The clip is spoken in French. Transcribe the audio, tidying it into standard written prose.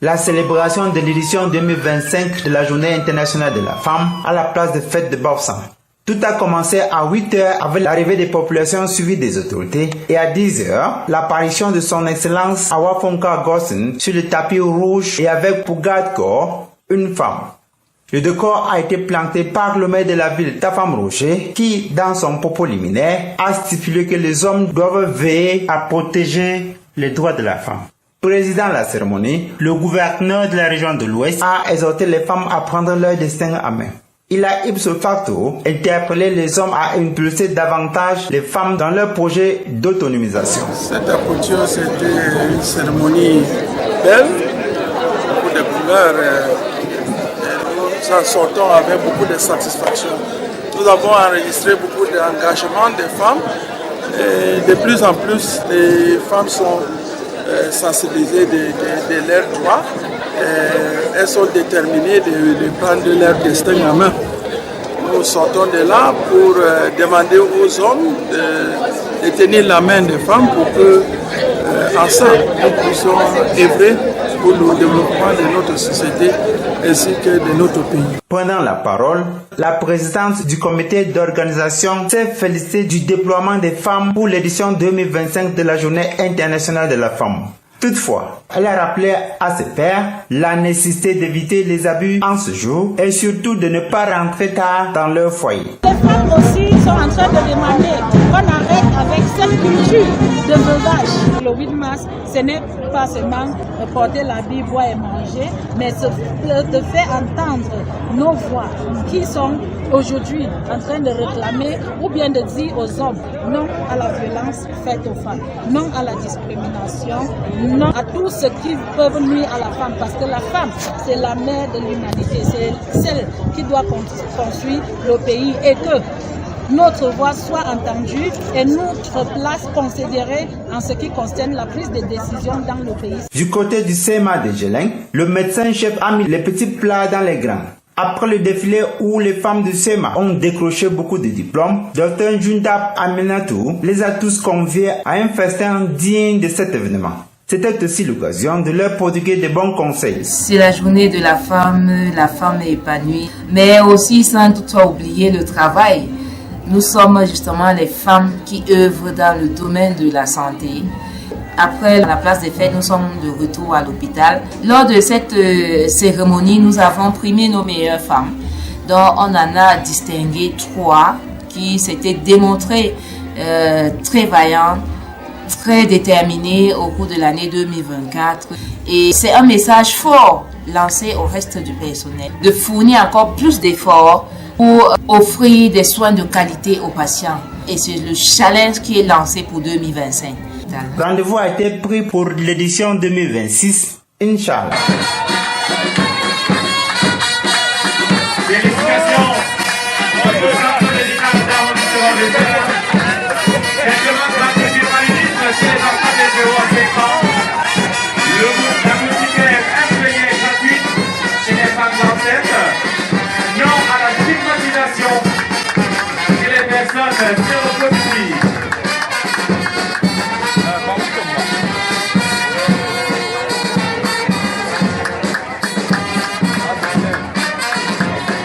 La célébration de l'édition 2025 de la Journée internationale de la femme à la place de fête de Bafoussam. Tout a commencé à 8h avec l'arrivée des populations suivies des autorités et à 10h, l'apparition de son excellence Awa Fonka Gosson sur le tapis rouge et avec pour garde-corps une femme. Le décor a été planté par le maire de la ville, Tafam Rocher, qui, dans son propos liminaire, a stipulé que les hommes doivent veiller à protéger les droits de la femme. Président de la cérémonie, le gouverneur de la région de l'Ouest a exhorté les femmes à prendre leur destin en main. Il a ipso facto interpellé les hommes à impulser davantage les femmes dans leur projet d'autonomisation. Cette approche, c'était une cérémonie belle, beaucoup de couleurs. Nous en sortons avec beaucoup de satisfaction. Nous avons enregistré beaucoup d'engagement des femmes. Et de plus en plus, les femmes sont sensibilisées de leurs droits. Elles sont déterminées de prendre leur destin en main. Nous sortons de là pour demander aux hommes de tenir la main des femmes pour que, ensemble, nous puissions œuvrer pour le développement de notre société ainsi que de notre pays. Prenant la parole, la présidente du comité d'organisation s'est félicitée du déploiement des femmes pour l'édition 2025 de la Journée internationale de la femme. Toutefois, elle a rappelé à ses pairs la nécessité d'éviter les abus en ce jour et surtout de ne pas rentrer tard dans leur foyer. Les femmes aussi sont en train de demander qu'on arrête avec cette culture de veuvage. Le 8 mars, ce n'est pas seulement porter l'habit, boire et manger, mais de faire entendre nos voix qui sont aujourd'hui en train de réclamer ou bien de dire aux hommes non à la violence faite aux femmes, non à la discrimination, non à tout ce qui peut nuire à la femme, parce que la femme, c'est la mère de l'humanité, c'est celle qui doit construire le pays et que notre voix soit entendue et notre place considérée en ce qui concerne la prise de décision dans le pays. Du côté du CMA de Djeleng, le médecin-chef a mis les petits plats dans les grands. Après le défilé où les femmes du SEMA ont décroché beaucoup de diplômes, Dr Jundap Aminatou les a tous conviés à un festin digne de cet événement. C'était aussi l'occasion de leur prodiguer de bons conseils. C'est la journée de la femme est épanouie, mais aussi sans toutefois oublier le travail. Nous sommes justement les femmes qui œuvrent dans le domaine de la santé. Après la place des fêtes, nous sommes de retour à l'hôpital. Lors de cette cérémonie, nous avons primé nos meilleures femmes. Donc, on en a distingué 3 qui s'étaient démontrées très vaillantes, très déterminées au cours de l'année 2024. Et c'est un message fort lancé au reste du personnel de fournir encore plus d'efforts pour offrir des soins de qualité aux patients. Et c'est le challenge qui est lancé pour 2025. Rendez-vous a été pris pour l'édition 2026, Inch'Allah. Félicitations aux représentants de l'État d'arrondissement des Terres. Quelques membres du féminisme chez les enfants des 0 à 5 ans. La moustiquaire imprégnée et gratuite chez les femmes enceintes. Non à la stigmatisation chez les personnes stéréotypées.